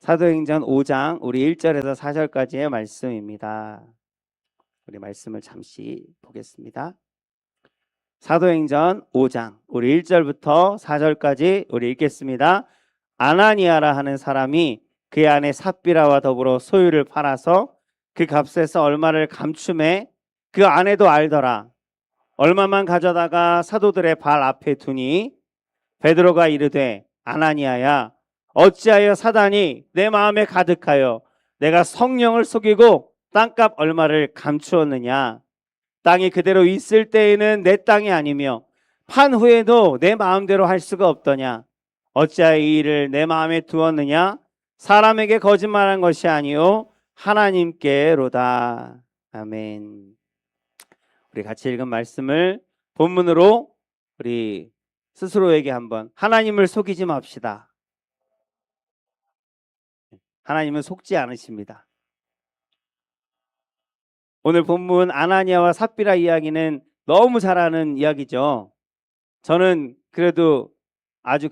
사도행전 5장 우리 1절에서 4절까지의 말씀입니다. 우리 말씀을 잠시 보겠습니다. 사도행전 5장 우리 1절부터 4절까지 우리 읽겠습니다. 아나니아라 하는 사람이 그 안에 삽비라와 더불어 소유를 팔아서 그 값에서 얼마를 감춤해 그 아내도 알더라. 얼마만 가져다가 사도들의 발 앞에 두니 베드로가 이르되 아나니아야 어찌하여 사단이 내 마음에 가득하여 내가 성령을 속이고 땅값 얼마를 감추었느냐. 땅이 그대로 있을 때에는 내 땅이 아니며 판 후에도 내 마음대로 할 수가 없더냐. 어찌하여 이 일을 내 마음에 두었느냐. 사람에게 거짓말한 것이 아니요 하나님께로다. 아멘. 우리 같이 읽은 말씀을 본문으로 우리 스스로에게 한번 하나님을 속이지 맙시다. 하나님은 속지 않으십니다. 오늘 본문 아나니아와 삽비라 이야기는 너무 잘 아는 이야기죠. 저는 그래도 아주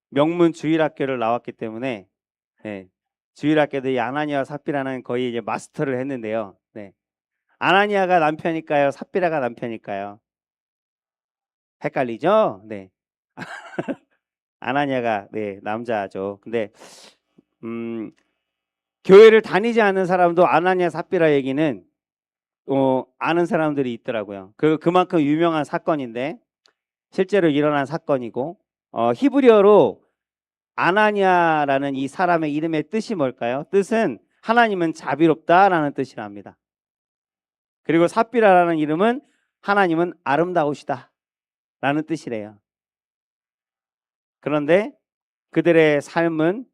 명문 주일학교를 나왔기 때문에 주일학교도 이 아나니아와 삽비라는 거의 이제 마스터를 했는데요. 아나니아가 남편일까요? 삽비라가 남편일까요? 헷갈리죠? 네. 아나니아가 남자죠. 근데 교회를 다니지 않는 사람도 아나니아 삽비라 얘기는 아는 사람들이 있더라고요. 그만큼 유명한 사건인데 실제로 일어난 사건이고 히브리어로 아나니아라는 이 사람의 이름의 뜻이 뭘까요? 뜻은 하나님은 자비롭다라는 뜻이랍니다. 그리고 삽비라라는 이름은 하나님은 아름다우시다 라는 뜻이래요. 그런데 그들의 삶은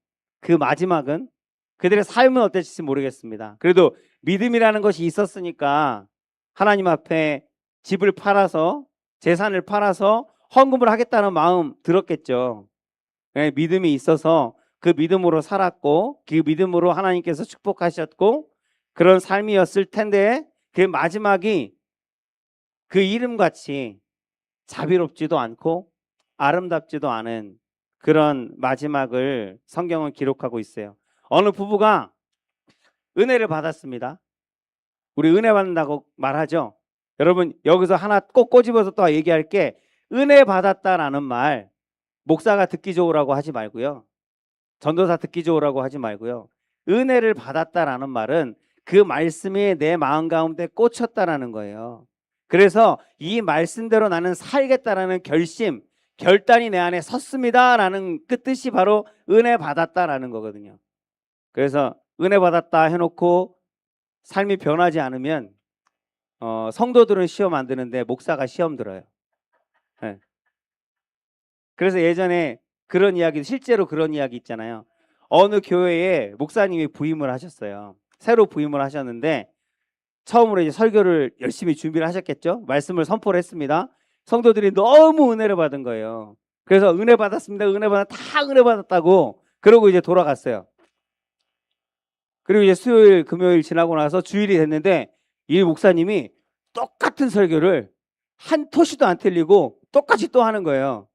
그들의 삶은 어땠을지 모르겠습니다. 그래도 믿음이라는 것이 있었으니까 하나님 앞에 집을 팔아서 재산을 팔아서 헌금을 하겠다는 마음 들었겠죠. 믿음이 있어서 그 믿음으로 살았고 그 믿음으로 하나님께서 축복하셨고 그런 삶이었을 텐데 그 마지막이 그 이름같이 자비롭지도 않고 아름답지도 않은 그런 마지막을 성경은 기록하고 있어요. 어느 부부가 은혜를 받았습니다. 우리 은혜 받는다고 말하죠. 여러분 여기서 하나 꼭 꼬집어서 또 얘기할 게 은혜 받았다라는 말 목사가 듣기 좋으라고 하지 말고요. 전도사 듣기 좋으라고 하지 말고요. 은혜를 받았다라는 말은 그 말씀이 내 마음 가운데 꽂혔다라는 거예요. 그래서 이 말씀대로 나는 살겠다라는 결단이 내 안에 섰습니다라는 그 뜻이 바로 은혜 받았다라는 거거든요. 그래서 은혜 받았다 해놓고 삶이 변하지 않으면 성도들은 시험 안 드는데 목사가 시험 들어요. 그래서 예전에 실제로 그런 이야기 있잖아요. 어느 교회에 목사님이 부임을 하셨어요. 새로 부임을 하셨는데 처음으로 이제 설교를 열심히 준비를 하셨겠죠. 말씀을 선포를 했습니다. 성도들이 너무 은혜를 받은 거예요. 그래서 은혜 받았습니다. 다 은혜 받았다고 그러고 이제 돌아갔어요. 그리고 이제 수요일, 금요일 지나고 나서 주일이 됐는데 이 목사님이 똑같은 설교를 한 토시도 안 틀리고 똑같이 또 하는 거예요.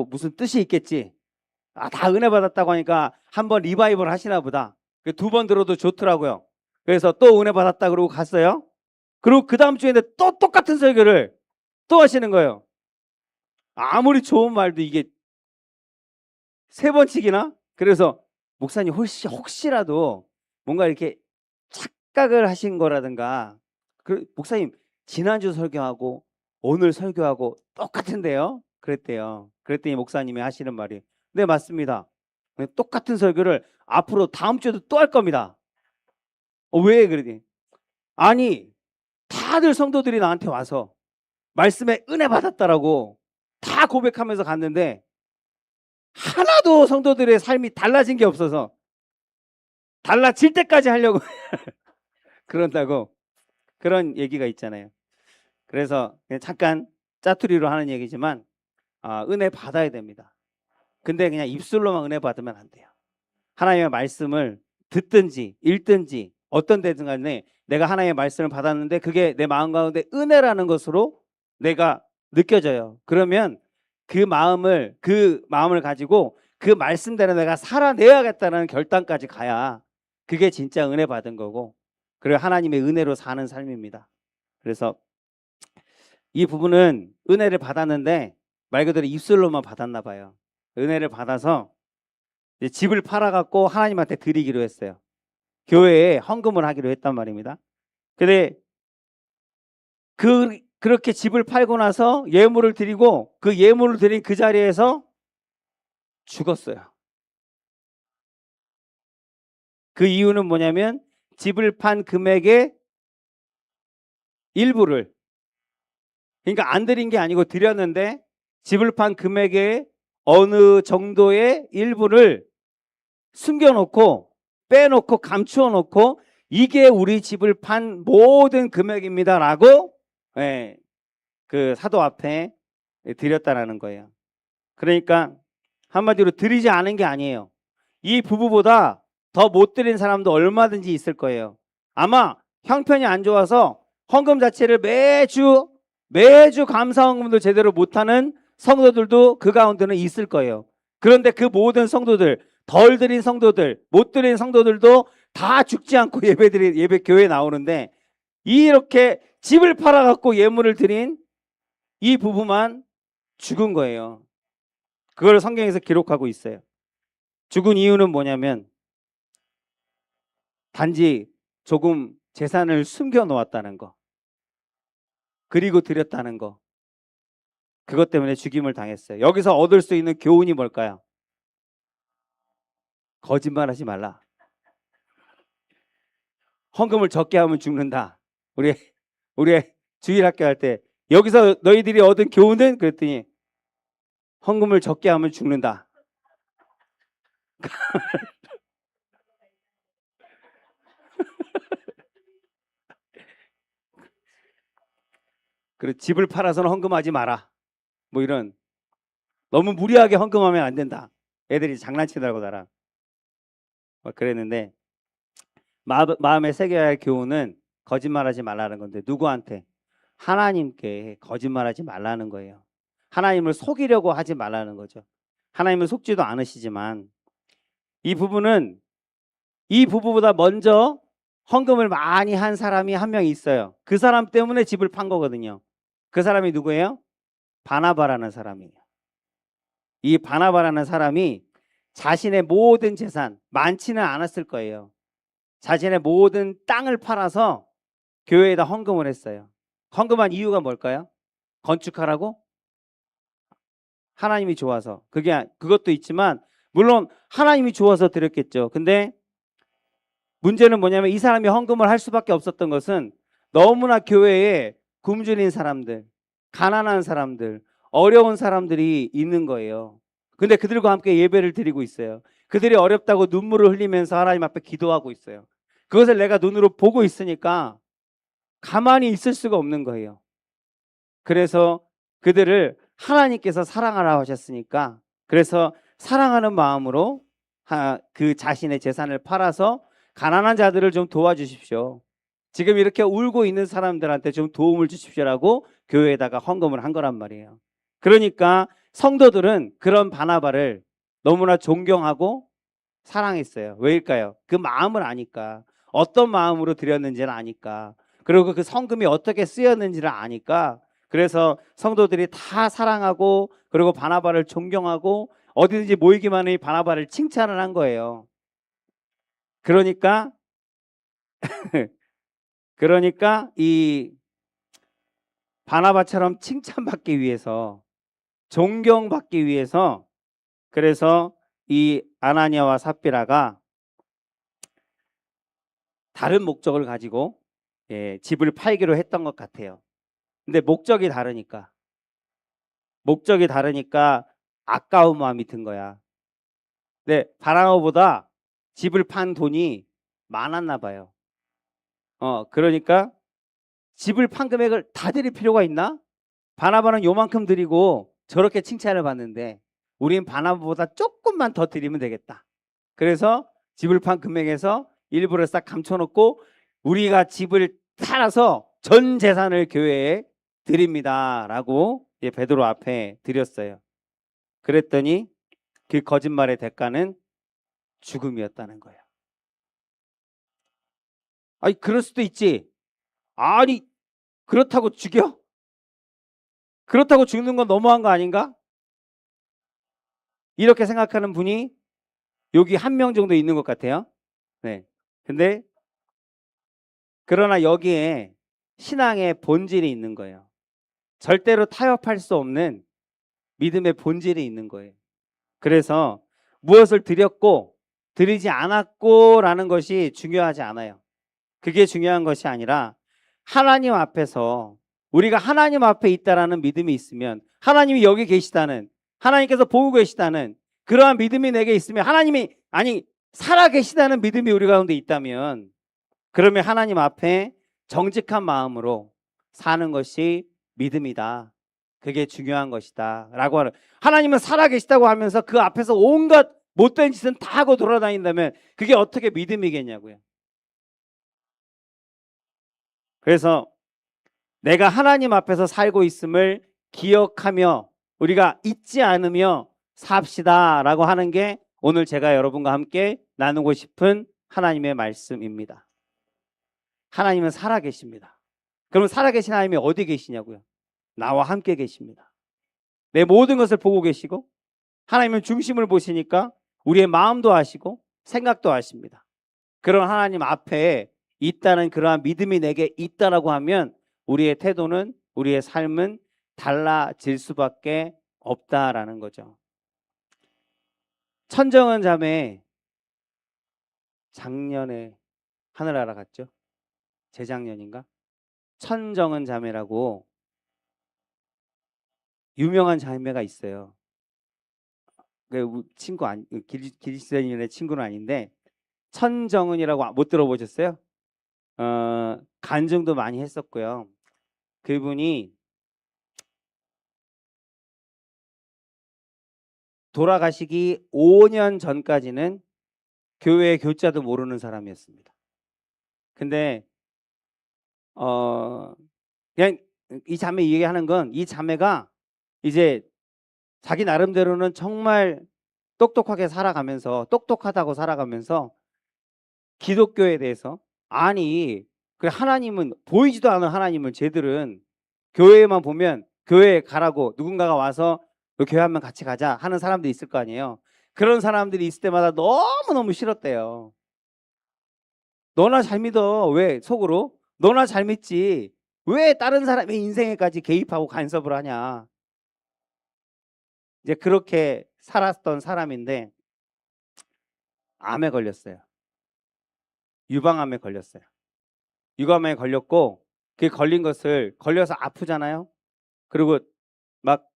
무슨 뜻이 있겠지. 다 은혜 받았다고 하니까 한번 리바이벌 하시나 보다. 2번 들어도 좋더라고요. 그래서 또 은혜 받았다 그러고 갔어요. 그리고 그 다음 주에는 또 똑같은 설교를 또 하시는 거예요. 아무리 좋은 말도 이게 3번씩이나? 그래서 목사님 혹시라도 뭔가 이렇게 착각을 하신 거라든가 목사님 지난주 설교하고 오늘 설교하고 똑같은데요? 그랬더니 목사님이 하시는 말이 네 맞습니다. 똑같은 설교를 앞으로 다음 주에도 또 할 겁니다. 왜 그러니? 아니 다들 성도들이 나한테 와서 말씀에 은혜 받았다라고 다 고백하면서 갔는데 하나도 성도들의 삶이 달라진 게 없어서 달라질 때까지 하려고 그런다고 그런 얘기가 있잖아요. 그래서 잠깐 짜투리로 하는 얘기지만 은혜 받아야 됩니다. 근데 그냥 입술로만 은혜 받으면 안 돼요. 하나님의 말씀을 듣든지 읽든지 어떤 데든 간에 내가 하나님의 말씀을 받았는데 그게 내 마음 가운데 은혜라는 것으로 내가 느껴져요. 그러면 그 마음을 가지고 그 말씀대로 내가 살아내야겠다는 결단까지 가야 그게 진짜 은혜 받은 거고, 그리고 하나님의 은혜로 사는 삶입니다. 그래서 이 부분은 은혜를 받았는데 말 그대로 입술로만 받았나 봐요. 은혜를 받아서 이제 집을 팔아갖고 하나님한테 드리기로 했어요. 교회에 헌금을 하기로 했단 말입니다. 근데 그렇게 집을 팔고 나서 예물을 드리고 그 예물을 드린 그 자리에서 죽었어요. 그 이유는 뭐냐면 집을 판 금액의 일부를, 그러니까 안 드린 게 아니고 드렸는데 집을 판 금액의 어느 정도의 일부를 숨겨놓고 빼놓고 감추어 놓고 이게 우리 집을 판 모든 금액입니다라고 그 사도 앞에 드렸다라는 거예요. 그러니까 한마디로 드리지 않은 게 아니에요. 이 부부보다 더 못 드린 사람도 얼마든지 있을 거예요. 아마 형편이 안 좋아서 헌금 자체를 매주 감사 헌금도 제대로 못하는 성도들도 그 가운데는 있을 거예요. 그런데 그 모든 성도들, 덜 드린 성도들, 못 드린 성도들도 다 죽지 않고 예배 교회에 나오는데, 이렇게 집을 팔아갖고 예물을 드린 이 부부만 죽은 거예요. 그걸 성경에서 기록하고 있어요. 죽은 이유는 뭐냐면 단지 조금 재산을 숨겨 놓았다는 거, 그리고 드렸다는 거, 그것 때문에 죽임을 당했어요. 여기서 얻을 수 있는 교훈이 뭘까요? 거짓말하지 말라. 헌금을 적게 하면 죽는다. 우리 주일학교 할 때 여기서 너희들이 얻은 교훈은, 그랬더니 헌금을 적게 하면 죽는다. 그리고 집을 팔아서는 헌금하지 마라. 뭐 이런, 너무 무리하게 헌금하면 안 된다. 애들이 장난치더라고 나랑. 그랬는데 마음에 새겨야 할 교훈은 거짓말하지 말라는 건데, 누구한테? 하나님께 거짓말하지 말라는 거예요. 하나님을 속이려고 하지 말라는 거죠. 하나님을 속지도 않으시지만 이 부부보다 먼저 헌금을 많이 한 사람이 한 명 있어요. 그 사람 때문에 집을 판 거거든요. 그 사람이 누구예요? 바나바라는 사람이에요. 이 바나바라는 사람이 자신의 모든 재산, 많지는 않았을 거예요. 자신의 모든 땅을 팔아서 교회에다 헌금을 했어요. 헌금한 이유가 뭘까요? 건축하라고? 하나님이 좋아서. 그것도 있지만 물론 하나님이 좋아서 드렸겠죠. 근데 문제는 뭐냐면 이 사람이 헌금을 할 수밖에 없었던 것은 너무나 교회에 굶주린 사람들, 가난한 사람들, 어려운 사람들이 있는 거예요. 근데 그들과 함께 예배를 드리고 있어요. 그들이 어렵다고 눈물을 흘리면서 하나님 앞에 기도하고 있어요. 그것을 내가 눈으로 보고 있으니까 가만히 있을 수가 없는 거예요. 그래서 그들을 하나님께서 사랑하라 하셨으니까, 그래서 사랑하는 마음으로 그 자신의 재산을 팔아서 가난한 자들을 좀 도와주십시오. 지금 이렇게 울고 있는 사람들한테 좀 도움을 주십시오라고 교회에다가 헌금을 한 거란 말이에요. 그러니까 성도들은 그런 바나바를 너무나 존경하고 사랑했어요. 왜일까요? 그 마음을 아니까. 어떤 마음으로 드렸는지를 아니까. 그리고 그 성금이 어떻게 쓰였는지를 아니까. 그래서 성도들이 다 사랑하고, 그리고 바나바를 존경하고, 어디든지 모이기만 해 바나바를 칭찬을 한 거예요. 그러니까 이 바나바처럼 칭찬받기 위해서, 존경받기 위해서, 그래서 이 아나니아와 삽비라가 다른 목적을 가지고 집을 팔기로 했던 것 같아요. 근데 목적이 다르니까 아까운 마음이 든 거야. 근데 바나바보다 집을 판 돈이 많았나 봐요. 그러니까 집을 판 금액을 다 드릴 필요가 있나? 바나바는 요만큼 드리고 저렇게 칭찬을 받는데 우린 바나바보다 조금만 더 드리면 되겠다. 그래서 집을 판 금액에서 일부를 싹 감춰놓고 우리가 집을 팔아서 전 재산을 교회에 드립니다 라고 베드로 앞에 드렸어요. 그랬더니 그 거짓말의 대가는 죽음이었다는 거예요. 아니, 그럴 수도 있지. 아니, 그렇다고 죽여? 그렇다고 죽는 건 너무한 거 아닌가? 이렇게 생각하는 분이 여기 한 명 정도 있는 것 같아요. 네. 근데 그러나 여기에 신앙의 본질이 있는 거예요. 절대로 타협할 수 없는 믿음의 본질이 있는 거예요. 그래서 무엇을 드렸고 드리지 않았고라는 것이 중요하지 않아요. 그게 중요한 것이 아니라 하나님 앞에서 우리가 하나님 앞에 있다라는 믿음이 있으면, 하나님이 여기 계시다는, 하나님께서 보고 계시다는 그러한 믿음이 내게 있으면, 하나님이 살아 계시다는 믿음이 우리 가운데 있다면, 그러면 하나님 앞에 정직한 마음으로 사는 것이 믿음이다. 그게 중요한 것이다 라고 하는, 하나님은 살아 계시다고 하면서 그 앞에서 온갖 못된 짓은 다 하고 돌아다닌다면 그게 어떻게 믿음이겠냐고요. 그래서 내가 하나님 앞에서 살고 있음을 기억하며 우리가 잊지 않으며 삽시다 라고 하는 게 오늘 제가 여러분과 함께 나누고 싶은 하나님의 말씀입니다. 하나님은 살아계십니다. 그럼 살아계신 하나님이 어디 계시냐고요? 나와 함께 계십니다. 내 모든 것을 보고 계시고, 하나님은 중심을 보시니까 우리의 마음도 아시고 생각도 아십니다. 그런 하나님 앞에 있다는 그러한 믿음이 내게 있다라고 하면 우리의 태도는, 우리의 삶은 달라질 수밖에 없다라는 거죠. 천정은 자매 작년에 하늘나라 갔죠? 재작년인가? 천정은 자매라고 유명한 자매가 있어요. 그 친구 기리스도인의 친구는 아닌데, 천정은이라고 못 들어보셨어요? 간증도 많이 했었고요. 그분이 돌아가시기 5년 전까지는 교회 교자도 모르는 사람이었습니다. 근데 그냥 이 자매 얘기하는 건, 이 자매가 이제 자기 나름대로는 정말 똑똑하다고 살아가면서 기독교에 대해서, 아니 그 하나님은, 보이지도 않은 하나님을 쟤들은 교회에만 보면 교회에 가라고 누군가가 와서 너 교회 한번 같이 가자 하는 사람들이 있을 거 아니에요. 그런 사람들이 있을 때마다 너무너무 싫었대요. 너나 잘 믿어. 왜 속으로? 너나 잘 믿지. 왜 다른 사람의 인생에까지 개입하고 간섭을 하냐. 이제 그렇게 살았던 사람인데 암에 걸렸어요. 유방암에 걸렸어요. 유방암에 걸렸고, 그 걸린 것을, 걸려서 아프잖아요. 그리고 막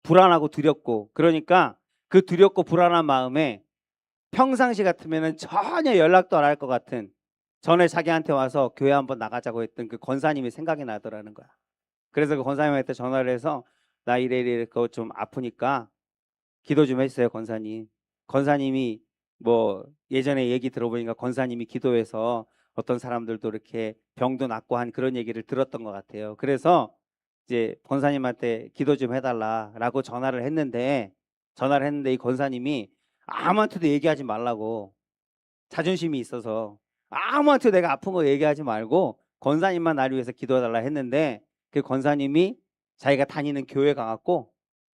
불안하고 두렵고, 그러니까 그 두렵고 불안한 마음에 평상시 같으면은 전혀 연락도 안 할 것 같은, 전에 자기한테 와서 교회 한번 나가자고 했던 그 권사님이 생각이 나더라는 거야. 그래서 그 권사님한테 전화를 해서 나 이래 그거 좀 아프니까 기도 좀 해주세요 권사님. 권사님이 뭐 예전에 얘기 들어보니까 권사님이 기도해서 어떤 사람들도 이렇게 병도 낫고 한 그런 얘기를 들었던 것 같아요. 그래서 이제 권사님한테 기도 좀 해달라라고 전화를 했는데 이 권사님이 아무한테도 얘기하지 말라고, 자존심이 있어서 아무한테도 내가 아픈 거 얘기하지 말고 권사님만 나를 위해서 기도해달라 했는데, 그 권사님이 자기가 다니는 교회 가갖고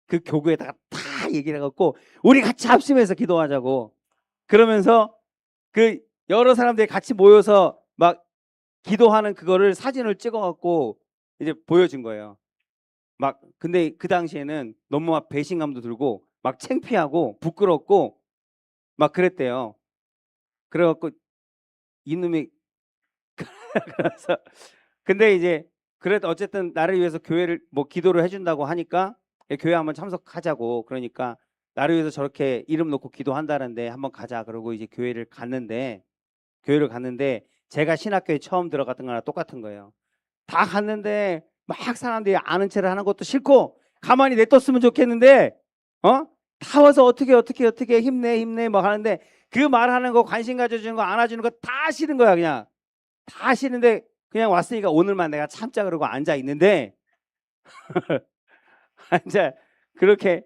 그 교구에다가 다 얘기를 해갖고 우리 같이 합심해서 기도하자고, 그러면서 그 여러 사람들이 같이 모여서 막 기도하는 그거를 사진을 찍어갖고 이제 보여준 거예요. 막 근데 그 당시에는 너무 막 배신감도 들고 막 창피하고 부끄럽고 막 그랬대요. 그래갖고 이놈이 그래서 근데 이제 그래도 어쨌든 나를 위해서 교회를 뭐 기도를 해준다고 하니까 교회 한번 참석하자고, 그러니까 나를 위해서 저렇게 이름 놓고 기도한다는데 한번 가자 그러고 이제 교회를 갔는데 제가 신학교에 처음 들어갔던 거랑 똑같은 거예요. 다 갔는데 막 사람들이 아는 체를 하는 것도 싫고 가만히 냅뒀으면 좋겠는데 다 와서 어떻게 힘내 뭐 하는데, 그 말하는 거, 관심 가져주는 거, 안아주는 거 다 싫은 거야. 그냥 다 싫은데 그냥 왔으니까 오늘만 내가 참자 그러고 앉아 있는데 그렇게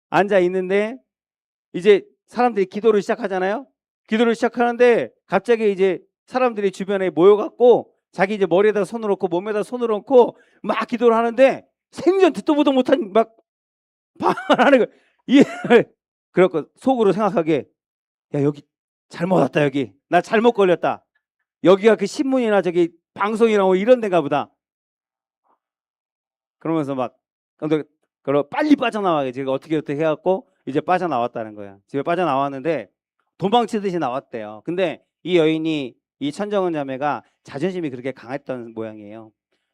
앉아 있는데 이제 사람들이 기도를 시작하잖아요. 기도를 시작하는데 갑자기 이제 사람들이 주변에 모여갖고 자기 이제 머리에다 손을 얹고 몸에다 손을 얹고 막 기도를 하는데 생전 듣도 보도 못한 막 반하는 거. 이 그래갖고 속으로 생각하게, 야 여기 잘못 왔다, 여기 나 잘못 걸렸다, 여기가 그 신문이나 저기 방송이나 뭐 이런 데가 보다. 그러면서 막 근데 그럼 빨리 빠져나와게 제가 어떻게 해갖고 이제 빠져나왔다는 거야. 집에 빠져나왔는데 도망치듯이 나왔대요. 근데 이 여인이, 이 천정은 자매가 자존심이 그렇게 강했던 모양이에요.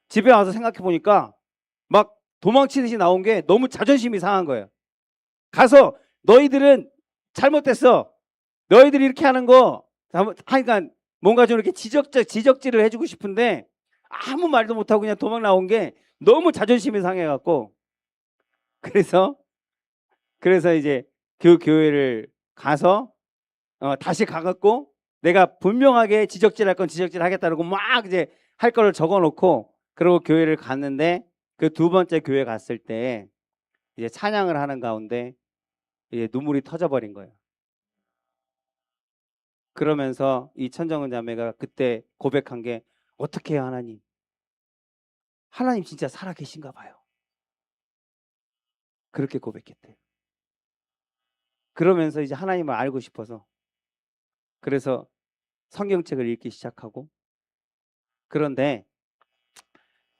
집에 와서 생각해 보니까 막 도망치듯이 나온 게 너무 자존심이 상한 거예요. 가서 너희들은 잘못됐어, 너희들이 이렇게 하는 거 하니까 뭔가 좀 이렇게 지적질을 해주고 싶은데 아무 말도 못하고 그냥 도망 나온 게 너무 자존심이 상해갖고, 그래서 이제 그 교회를 가서 다시 가갖고 내가 분명하게 지적질할 건 지적질 하겠다고 막 이제 할 거를 적어놓고, 그리고 교회를 갔는데 그 두 번째 교회 갔을 때 이제 찬양을 하는 가운데 이제 눈물이 터져버린 거예요. 그러면서 이 천정은 자매가 그때 고백한 게, 어떻게 해요 하나님, 하나님 진짜 살아 계신가 봐요. 그렇게 고백했대요. 그러면서 이제 하나님을 알고 싶어서 그래서 성경책을 읽기 시작하고, 그런데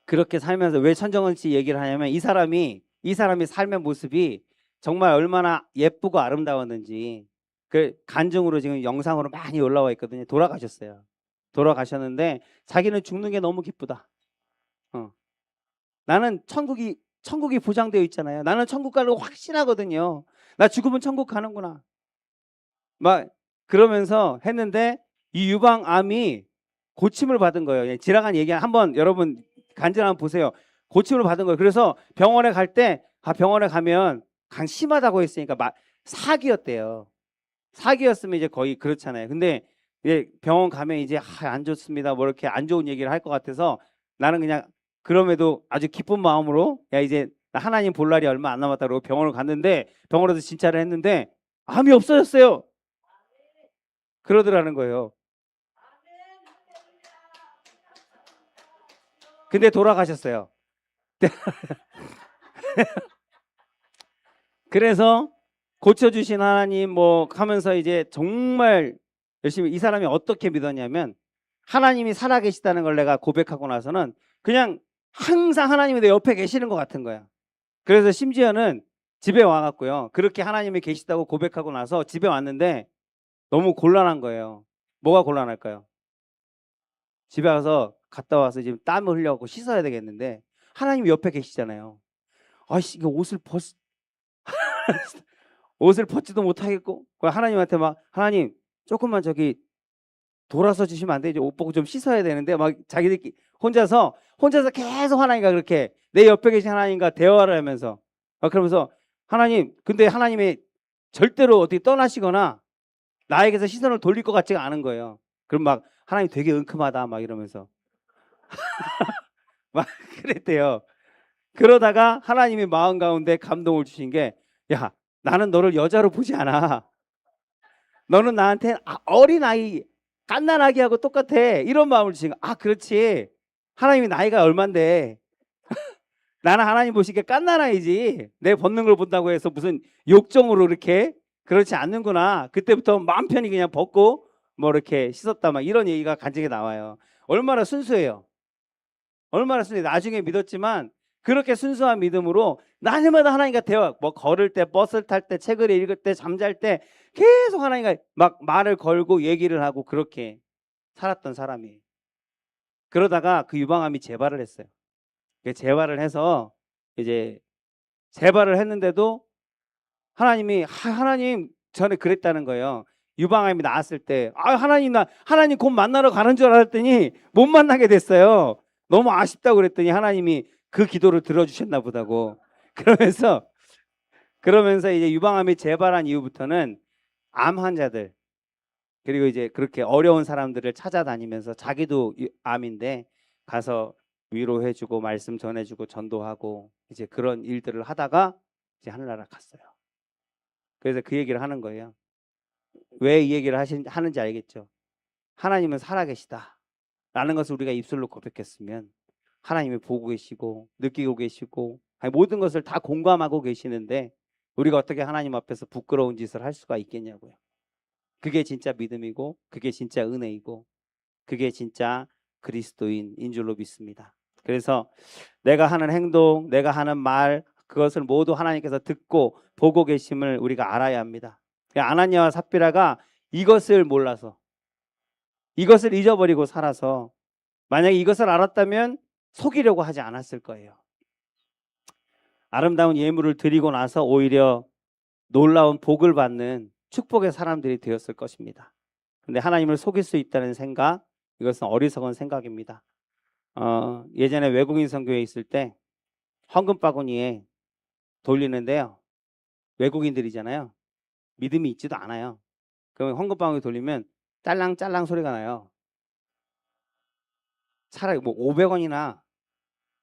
그렇게 살면서 왜 천정은 씨 얘기를 하냐면 이 사람이 삶의 모습이 정말 얼마나 예쁘고 아름다웠는지 그 간증으로 지금 영상으로 많이 올라와 있거든요. 돌아가셨어요. 돌아가셨는데 자기는 죽는 게 너무 기쁘다. 나는 천국이 보장되어 있잖아요. 나는 천국 가는 거 확신하거든요. 나 죽으면 천국 가는구나. 막 그러면서 했는데 이 유방암이 고침을 받은 거예요. 지나간 얘기 한번 여러분 간증 한번 보세요. 고침을 받은 거예요. 그래서 병원에 갈 때 병원에 가면 간 심하다고 했으니까 사기였대요. 사기였으면 이제 거의 그렇잖아요. 근데 이제 병원 가면 이제 안 좋습니다, 뭐 이렇게 안 좋은 얘기를 할 것 같아서 나는 그냥 그럼에도 아주 기쁜 마음으로 야 이제 하나님 볼 날이 얼마 안 남았다 그러고 병원을 갔는데, 병원에서 진찰을 했는데 암이 없어졌어요. 그러더라는 거예요. 근데 돌아가셨어요. 그래서 고쳐주신 하나님 뭐 하면서 이제 정말 열심히, 이 사람이 어떻게 믿었냐면 하나님이 살아계시다는 걸 내가 고백하고 나서는 그냥 항상 하나님이 내 옆에 계시는 것 같은 거야. 그래서 심지어는 집에 와갖고요, 그렇게 하나님이 계시다고 고백하고 나서 집에 왔는데 너무 곤란한 거예요. 뭐가 곤란할까요? 집에 가서 갔다 와서 지금 땀을 흘려갖고 씻어야 되겠는데 하나님이 옆에 계시잖아요. 아이씨, 이거 옷을 벗지도 못하겠고 하나님한테 막, 하나님 조금만 저기 돌아서 주시면 안 되죠? 옷 벗고 좀 씻어야 되는데 막 자기들끼리 혼자서 계속 하나님과 그렇게 내 옆에 계신 하나님과 대화를 하면서 그러면서 하나님, 근데 하나님이 절대로 어떻게 떠나시거나 나에게서 시선을 돌릴 것 같지가 않은 거예요. 그럼 막 하나님 되게 은큼하다 막 이러면서 막 그랬대요. 그러다가 하나님이 마음 가운데 감동을 주신 게, 야 나는 너를 여자로 보지 않아. 너는 나한테 어린아이 갓난아기하고 똑같아. 이런 마음을 주신 거야. 그렇지. 하나님이 나이가 얼만데 나는 하나님 보시기에 갓난아이지. 내 벗는 걸 본다고 해서 무슨 욕정으로 이렇게, 그렇지 않는구나. 그때부터 마음 편히 그냥 벗고 뭐 이렇게 씻었다 막 이런 얘기가 간증에 나와요. 얼마나 순수해요. 얼마나 순수해. 나중에 믿었지만 그렇게 순수한 믿음으로 날마다 하나님과 대화, 뭐 걸을 때, 버스를 탈 때, 책을 읽을 때, 잠잘 때 계속 하나님과 막 말을 걸고 얘기를 하고 그렇게 살았던 사람이에요. 그러다가 그 유방암이 재발을 했어요. 재발을 해서 이제 재발을 했는데도 하나님 전에 그랬다는 거예요. 유방암이 나았을 때 하나님 곧 만나러 가는 줄 알았더니 못 만나게 됐어요. 너무 아쉽다고 그랬더니 하나님이 그 기도를 들어주셨나 보다고. 그러면서 이제 유방암이 재발한 이후부터는 암 환자들, 그리고 이제 그렇게 어려운 사람들을 찾아다니면서 자기도 암인데 가서 위로해주고 말씀 전해주고 전도하고 이제 그런 일들을 하다가 이제 하늘나라 갔어요. 그래서 그 얘기를 하는 거예요. 왜 이 얘기를 하는지 알겠죠? 하나님은 살아계시다 라는 것을 우리가 입술로 고백했으면 하나님이 보고 계시고 느끼고 계시고 모든 것을 다 공감하고 계시는데 우리가 어떻게 하나님 앞에서 부끄러운 짓을 할 수가 있겠냐고요. 그게 진짜 믿음이고 그게 진짜 은혜이고 그게 진짜 그리스도인인 줄로 믿습니다. 그래서 내가 하는 행동, 내가 하는 말, 그것을 모두 하나님께서 듣고 보고 계심을 우리가 알아야 합니다. 아나니아와 삽비라가 이것을 몰라서, 이것을 잊어버리고 살아서 만약에 이것을 알았다면 속이려고 하지 않았을 거예요. 아름다운 예물을 드리고 나서 오히려 놀라운 복을 받는 축복의 사람들이 되었을 것입니다. 근데 하나님을 속일 수 있다는 생각, 이것은 어리석은 생각입니다. 예전에 외국인 선교에 있을 때 헌금 바구니에 돌리는데요. 외국인들이잖아요. 믿음이 있지도 않아요. 그럼 헌금 바구니 돌리면 짤랑짤랑 소리가 나요. 차라리 뭐 500원이나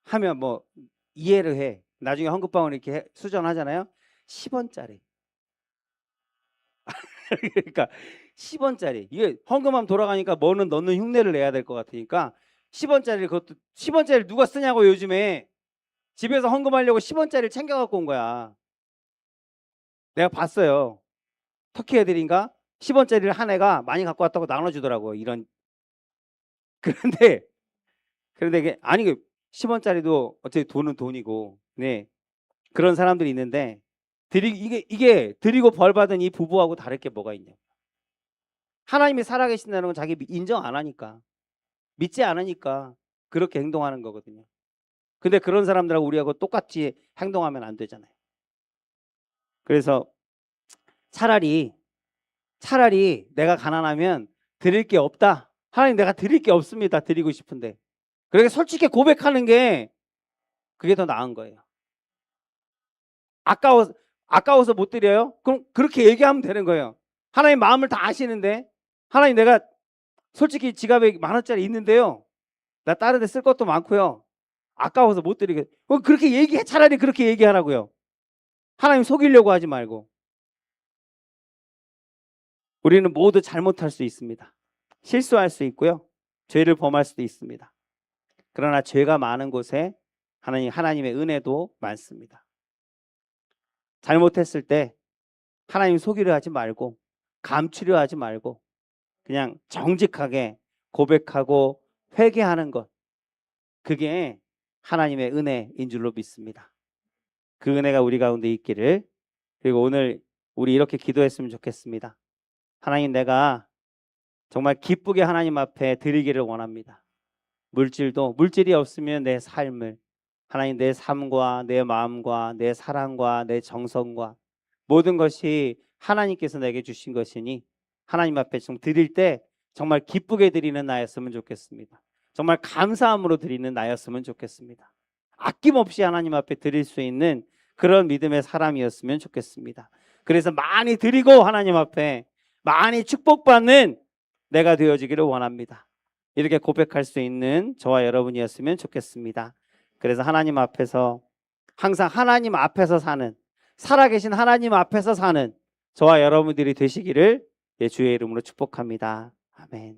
하면 뭐 이해를 해. 나중에 헌금 바구니 이렇게 수전하잖아요. 10원짜리. 그러니까 10원짜리. 이게 헌금하면 돌아가니까 뭐는 넣는 흉내를 내야 될 것 같으니까 10원짜리, 그것도 10원짜리 누가 쓰냐고. 요즘에 집에서 헌금하려고 10원짜리를 챙겨 갖고 온 거야. 내가 봤어요. 터키 애들인가 10원짜리를 한 애가 많이 갖고 왔다고 나눠주더라고요. 이런. 그런데 이게 아니 10원짜리도 어차피 돈은 돈이고, 네, 그런 사람들이 있는데 이게 드리고 벌 받은 이 부부하고 다를 게 뭐가 있냐? 하나님이 살아계신다는 건 자기 인정 안 하니까, 믿지 않으니까 그렇게 행동하는 거거든요. 근데 그런 사람들하고 우리하고 똑같이 행동하면 안 되잖아요. 그래서 차라리 내가 가난하면 드릴 게 없다. 하나님, 내가 드릴 게 없습니다. 드리고 싶은데. 그렇게 솔직히 고백하는 게 그게 더 나은 거예요. 아까워서 못 드려요? 그럼 그렇게 얘기하면 되는 거예요. 하나님 마음을 다 아시는데, 하나님, 내가 솔직히 지갑에 10,000원짜리 있는데요, 나 다른 데 쓸 것도 많고요, 아까워서 못 드리게. 그렇게 얘기해. 차라리 그렇게 얘기하라고요. 하나님 속이려고 하지 말고. 우리는 모두 잘못할 수 있습니다. 실수할 수 있고요, 죄를 범할 수도 있습니다. 그러나 죄가 많은 곳에 하나님의 은혜도 많습니다. 잘못했을 때 하나님 속이려 하지 말고, 감추려 하지 말고, 그냥 정직하게 고백하고 회개하는 것, 그게 하나님의 은혜인 줄로 믿습니다. 그 은혜가 우리 가운데 있기를. 그리고 오늘 우리 이렇게 기도했으면 좋겠습니다. 하나님, 내가 정말 기쁘게 하나님 앞에 드리기를 원합니다. 물질이 없으면 내 삶을, 하나님, 내 삶과 내 마음과 내 사랑과 내 정성과 모든 것이 하나님께서 내게 주신 것이니 하나님 앞에 좀 드릴 때 정말 기쁘게 드리는 나였으면 좋겠습니다. 정말 감사함으로 드리는 나였으면 좋겠습니다. 아낌없이 하나님 앞에 드릴 수 있는 그런 믿음의 사람이었으면 좋겠습니다. 그래서 많이 드리고 하나님 앞에 많이 축복받는 내가 되어지기를 원합니다. 이렇게 고백할 수 있는 저와 여러분이었으면 좋겠습니다. 그래서 하나님 앞에서, 항상 하나님 앞에서 사는, 살아계신 하나님 앞에서 사는 저와 여러분들이 되시기를 주의 이름으로 축복합니다. 아멘.